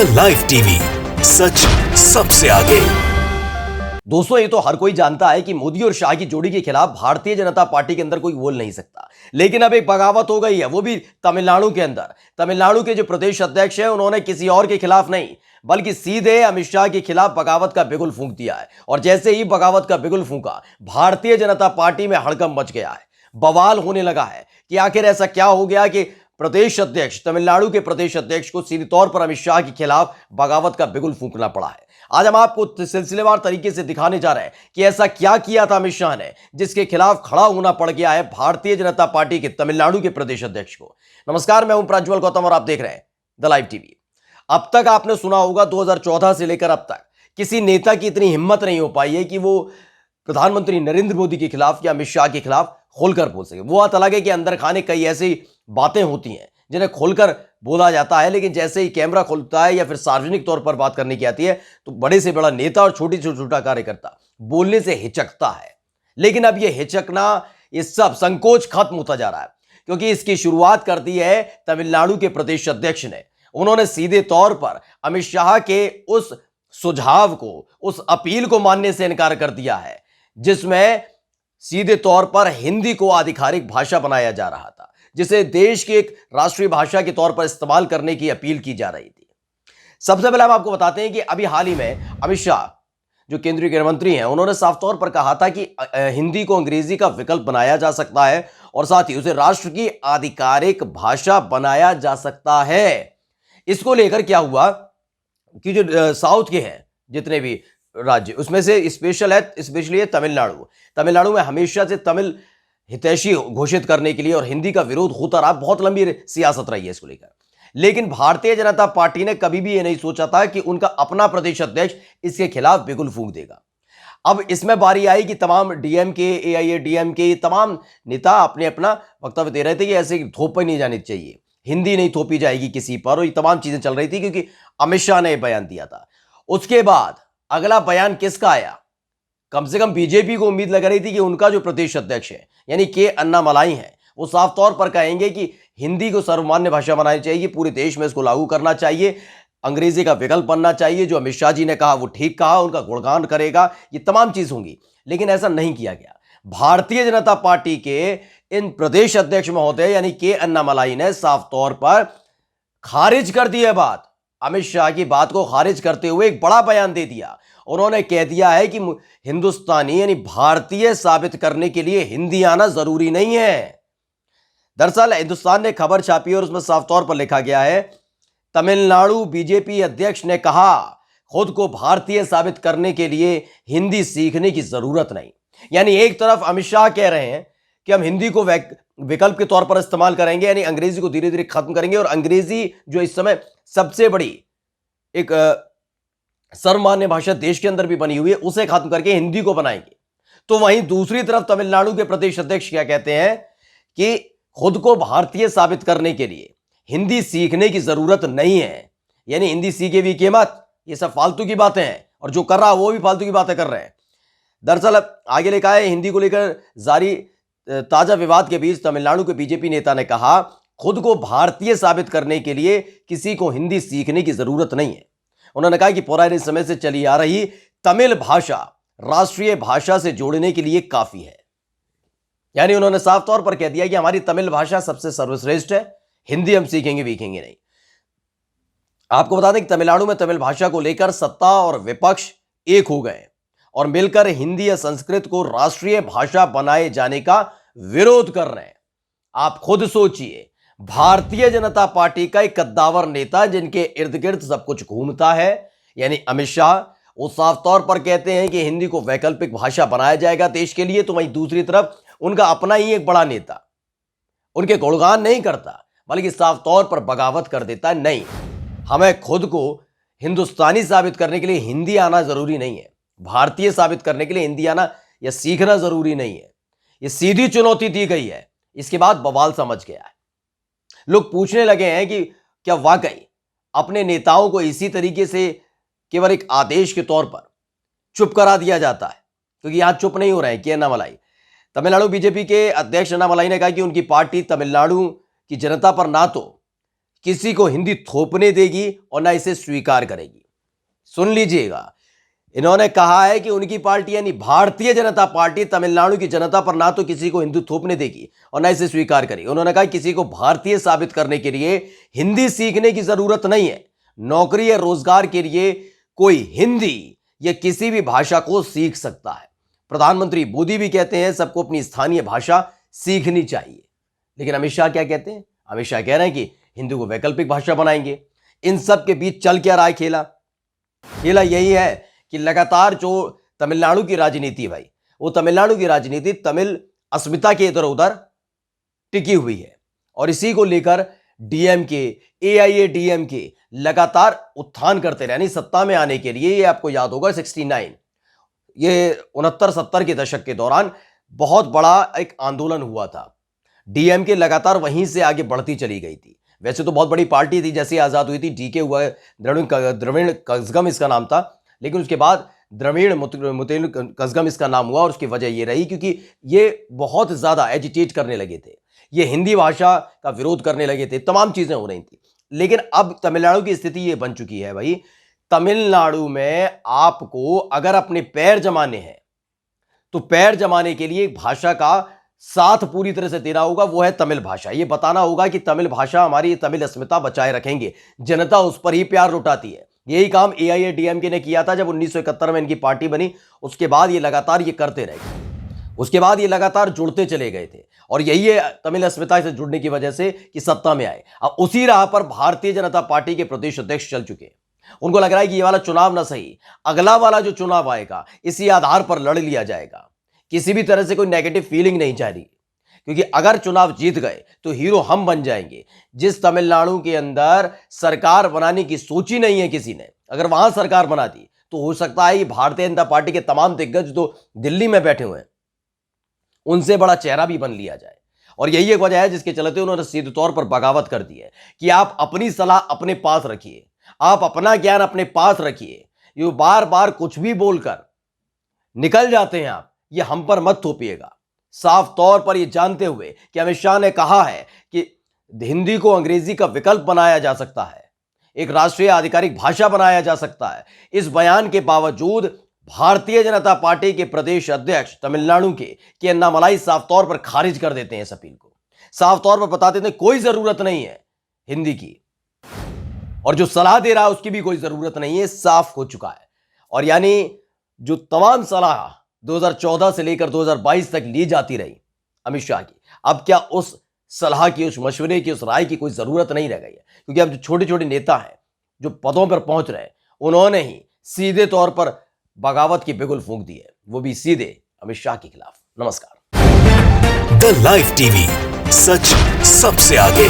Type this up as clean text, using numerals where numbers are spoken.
The live TV, सच सबसे आगे। दोस्तों, ये तो हर कोई जानता है कि मोदी और शाह की जोड़ी के खिलाफ भारतीय जनता पार्टी के अंदर कोई बोल नहीं सकता। लेकिन अब एक बगावत हो गई है, वो भी तमिलनाडु के अंदर। तमिलनाडु के जो प्रदेश अध्यक्ष हैं, उन्होंने किसी और के खिलाफ नहीं बल्कि सीधे अमित शाह के खिलाफ बगावत का बिगुल फूंक दिया है। और जैसे ही बगावत का बिगुल फूंका, भारतीय जनता पार्टी में हड़कंप मच गया है। बवाल होने लगा है कि आखिर ऐसा क्या हो गया कि प्रदेश अध्यक्ष, तमिलनाडु के प्रदेश अध्यक्ष को सीधे तौर पर अमित शाह के खिलाफ बगावत का बिगुल फूंकना पड़ा है। आज हम आपको सिलसिलेवार तरीके से दिखाने जा रहे हैं कि ऐसा क्या किया था अमित शाह ने, जिसके खिलाफ खड़ा होना पड़ गया है भारतीय जनता पार्टी के तमिलनाडु के प्रदेश अध्यक्ष को। नमस्कार, मैं हूं प्रज्वल गौतम और आप देख रहे हैं द लाइव टीवी। अब तक आपने सुना होगा 2014 से लेकर अब तक किसी नेता की इतनी हिम्मत नहीं हो पाई है कि वो प्रधानमंत्री नरेंद्र मोदी के खिलाफ या अमित शाह के खिलाफ खोलकर बोल सके। वो बात अलग है कि अंदर खाने कई ऐसी बातें होती हैं जिन्हें खोलकर बोला जाता है, लेकिन जैसे ही कैमरा खुलता है या फिर सार्वजनिक तौर पर बात करने की आती है तो बड़े से बड़ा नेता और छोटी से छोटा कार्यकर्ता बोलने से हिचकता है। लेकिन अब यह हिचकना, ये सब संकोच खत्म होता जा रहा है, क्योंकि इसकी शुरुआत कर दी है तमिलनाडु के प्रदेश अध्यक्ष ने। उन्होंने सीधे तौर पर अमित शाह के उस सुझाव को, उस अपील को मानने से इनकार कर दिया है जिसमें सीधे तौर पर हिंदी को आधिकारिक भाषा बनाया जा रहा था, जिसे देश की एक राष्ट्रीय भाषा के तौर पर इस्तेमाल करने की अपील की जा रही थी। सबसे पहले हम आपको बताते हैं कि अभी हाल ही में अमित शाह, जो केंद्रीय गृह मंत्री हैं, उन्होंने साफ तौर पर कहा था कि हिंदी को अंग्रेजी का विकल्प बनाया जा सकता है और साथ ही उसे राष्ट्र की आधिकारिक भाषा बनाया जा सकता है। इसको लेकर क्या हुआ कि जो साउथ के हैं जितने भी राज्य, उसमें से स्पेशली है तमिलनाडु में हमेशा से तमिल हितैषी घोषित करने के लिए और हिंदी का विरोध होता रहा। बहुत लंबी सियासत रही है इसको लेकर। लेकिन भारतीय जनता पार्टी ने कभी भी यह नहीं सोचा था कि उनका अपना प्रदेश अध्यक्ष इसके खिलाफ बिगुल फूंक देगा। अब इसमें बारी आई कि तमाम डीएमके, एआईएडीएमके, तमाम नेता अपने अपना वक्तव्य दे रहे थे कि ऐसे थोपी नहीं जानी चाहिए, हिंदी नहीं थोपी जाएगी किसी पर, और ये तमाम चीजें चल रही थी क्योंकि अमित शाह ने बयान दिया था। उसके बाद अगला बयान किसका आया? कम से कम बीजेपी को उम्मीद लग रही थी कि उनका जो प्रदेश अध्यक्ष है यानी के अन्नामलाई हैं, वो साफ तौर पर कहेंगे कि हिंदी को सर्वमान्य भाषा बनानी चाहिए, पूरे देश में इसको लागू करना चाहिए, अंग्रेजी का विकल्प बनना चाहिए। जो अमित शाह जी ने कहा वो ठीक कहा, उनका गुणगान करेगा, ये तमाम चीज होंगी। लेकिन ऐसा नहीं किया गया। भारतीय जनता पार्टी के इन प्रदेश अध्यक्ष महोदय यानी के अन्नामलाई ने साफ तौर पर खारिज कर दी है बात। अमित शाह की बात को खारिज करते हुए एक बड़ा बयान दे दिया। उन्होंने कह दिया है कि हिंदुस्तानी यानी भारतीय साबित करने के लिए हिंदी आना जरूरी नहीं है। दरअसल हिंदुस्तान ने खबर छापी और उसमें साफ तौर पर लिखा गया है, तमिलनाडु बीजेपी अध्यक्ष ने कहा, खुद को भारतीय साबित करने के लिए हिंदी सीखने की जरूरत नहीं। यानी एक तरफ अमित शाह कह रहे हैं कि हम हिंदी को विकल्प के तौर पर इस्तेमाल करेंगे, यानी अंग्रेजी को धीरे धीरे खत्म करेंगे, और अंग्रेजी जो इस समय सबसे बड़ी एक सर्वमान्य भाषा देश के अंदर भी बनी हुई है, उसे खत्म करके हिंदी को बनाएंगे। तो वहीं दूसरी तरफ तमिलनाडु के प्रदेश अध्यक्ष क्या कहते हैं कि खुद को भारतीय साबित करने के लिए हिंदी सीखने की जरूरत नहीं है, यानी हिंदी सीखे भी के मत, ये सब फालतू की बातें हैं, और जो कर रहा है वो भी फालतू की बातें कर रहे हैं। दरअसल आगे लिखा है, हिंदी को लेकर जारी ताजा विवाद के बीच तमिलनाडु के बीजेपी नेता ने कहा, खुद को भारतीय साबित करने के लिए किसी को हिंदी सीखने की जरूरत नहीं है। उन्होंने कहा कि पुराने समय से चली आ रही तमिल भाषा राष्ट्रीय भाषा से जोड़ने के लिए काफी है। यानी उन्होंने साफ तौर पर कह दिया कि हमारी तमिल भाषा सबसे सर्वश्रेष्ठ है, हिंदी हम सीखेंगे वीखेंगे नहीं। आपको बता दें कि तमिलनाडु में तमिल भाषा को लेकर सत्ता और विपक्ष एक हो गए और मिलकर हिंदी या संस्कृत को राष्ट्रीय भाषा बनाए जाने का विरोध कर रहे हैं। आप खुद सोचिए, भारतीय जनता पार्टी का एक कद्दावर नेता जिनके इर्द गिर्द सब कुछ घूमता है यानी अमित शाह, वो साफ तौर पर कहते हैं कि हिंदी को वैकल्पिक भाषा बनाया जाएगा देश के लिए। तो वहीं दूसरी तरफ उनका अपना ही एक बड़ा नेता उनके गुणगान नहीं करता बल्कि साफ तौर पर बगावत कर देता है, नहीं, हमें खुद को हिंदुस्तानी साबित करने के लिए हिंदी आना जरूरी नहीं है, भारतीय साबित करने के लिए हिंदी आना या सीखना जरूरी नहीं है। ये सीधी चुनौती दी गई है। इसके बाद बवाल समझ गया है। लोग पूछने लगे हैं कि क्या वाकई अपने नेताओं को इसी तरीके से केवल एक आदेश के तौर पर चुप करा दिया जाता है? क्योंकि यहां चुप नहीं हो रहे हैं के अन्नामलाई। तमिलनाडु बीजेपी के अध्यक्ष अन्नामलाई ने कहा कि उनकी पार्टी तमिलनाडु की जनता पर ना तो किसी को हिंदी थोपने देगी और ना इसे स्वीकार करेगी। सुन लीजिएगा, इन्होंने कहा है कि उनकी पार्टी यानी भारतीय जनता पार्टी तमिलनाडु की जनता पर ना तो किसी को हिंदू थोपने देगी और ना इसे स्वीकार करेगी। उन्होंने कहा किसी को भारतीय साबित करने के लिए हिंदी सीखने की जरूरत नहीं है। नौकरी या रोजगार के लिए कोई हिंदी या किसी भी भाषा को सीख सकता है। प्रधानमंत्री मोदी भी कहते हैं सबको अपनी स्थानीय भाषा सीखनी चाहिए, लेकिन अमित शाह क्या कहते हैं? अमित शाह कह रहे हैं कि हिंदी को वैकल्पिक भाषा बनाएंगे। इन सब के बीच चल क्या रहा है खेला? खेला यही है कि लगातार जो तमिलनाडु की राजनीति है भाई, वो तमिलनाडु की राजनीति तमिल अस्मिता के इधर उधर टिकी हुई है और इसी को लेकर डीएमके, एआईएडीएमके लगातार उत्थान करते रहे। यानी सत्ता में आने के लिए, ये आपको याद होगा 69 ये 69-70 के दशक के दौरान बहुत बड़ा एक आंदोलन हुआ था। डीएमके लगातार वहीं से आगे बढ़ती चली गई थी। वैसे तो बहुत बड़ी पार्टी थी, जैसे आजाद हुई थी डीके हुआ, द्रविड़ कज़गम इसका नाम था, लेकिन उसके बाद द्रविड़ मुतेलु कज़गम इसका नाम हुआ और उसकी वजह ये रही क्योंकि ये बहुत ज़्यादा एजिटेट करने लगे थे, ये हिंदी भाषा का विरोध करने लगे थे, तमाम चीज़ें हो रही थी। लेकिन अब तमिलनाडु की स्थिति ये बन चुकी है भाई, तमिलनाडु में आपको अगर अपने पैर जमाने हैं तो पैर जमाने के लिए एक भाषा का साथ पूरी तरह से देना होगा, वो है तमिल भाषा। ये बताना होगा कि तमिल भाषा हमारी तमिल अस्मिता बचाए रखेंगे, जनता उस पर ही प्यार लुटाती है। यही काम एआईएडीएमके ने किया था जब 1971 में इनकी पार्टी बनी। उसके बाद ये लगातार ये करते रहे, उसके बाद ये लगातार जुड़ते चले गए थे और यही है तमिल अस्मिता से जुड़ने की वजह से कि सत्ता में आए। अब उसी राह पर भारतीय जनता पार्टी के प्रदेश अध्यक्ष चल चुके हैं। उनको लग रहा है कि ये वाला चुनाव ना सही, अगला वाला जो चुनाव आएगा इसी आधार पर लड़ लिया जाएगा। किसी भी तरह से कोई नेगेटिव फीलिंग नहीं चाह रही, क्योंकि अगर चुनाव जीत गए तो हीरो हम बन जाएंगे। जिस तमिलनाडु के अंदर सरकार बनाने की सोची नहीं है किसी ने, अगर वहां सरकार बना दी तो हो सकता है कि भारतीय जनता पार्टी के तमाम दिग्गज जो दिल्ली में बैठे हुए हैं उनसे बड़ा चेहरा भी बन लिया जाए। और यही एक वजह है जिसके चलते उन्होंने सीधे तौर पर बगावत कर दी है कि आप अपनी सलाह अपने पास रखिए, आप अपना ज्ञान अपने पास रखिए। ये बार बार कुछ भी बोलकर निकल जाते हैं आप, ये हम पर मत थोपिएगा। साफ तौर पर ये जानते हुए कि अमित शाह ने कहा है कि हिंदी को अंग्रेजी का विकल्प बनाया जा सकता है, एक राष्ट्रीय आधिकारिक भाषा बनाया जा सकता है, इस बयान के बावजूद भारतीय जनता पार्टी के प्रदेश अध्यक्ष तमिलनाडु के अन्नामलाई साफ तौर पर खारिज कर देते हैं इस अपील को। साफ तौर पर बता देते हैं कोई जरूरत नहीं है हिंदी की, और जो सलाह दे रहा है उसकी भी कोई जरूरत नहीं है, साफ हो चुका है। और यानी जो तमाम सलाह 2014 से लेकर 2022 तक ली जाती रही अमित शाह की, अब क्या उस सलाह की, उस मशवरे की, उस राय की कोई जरूरत नहीं रह गई है? क्योंकि अब जो छोटे छोटे नेता हैं जो पदों पर पहुंच रहे हैं, उन्होंने ही सीधे तौर पर बगावत की बिगुल फूंक दी है, वो भी सीधे अमित शाह के खिलाफ। नमस्कार। द लाइव टीवी, सच सबसे आगे।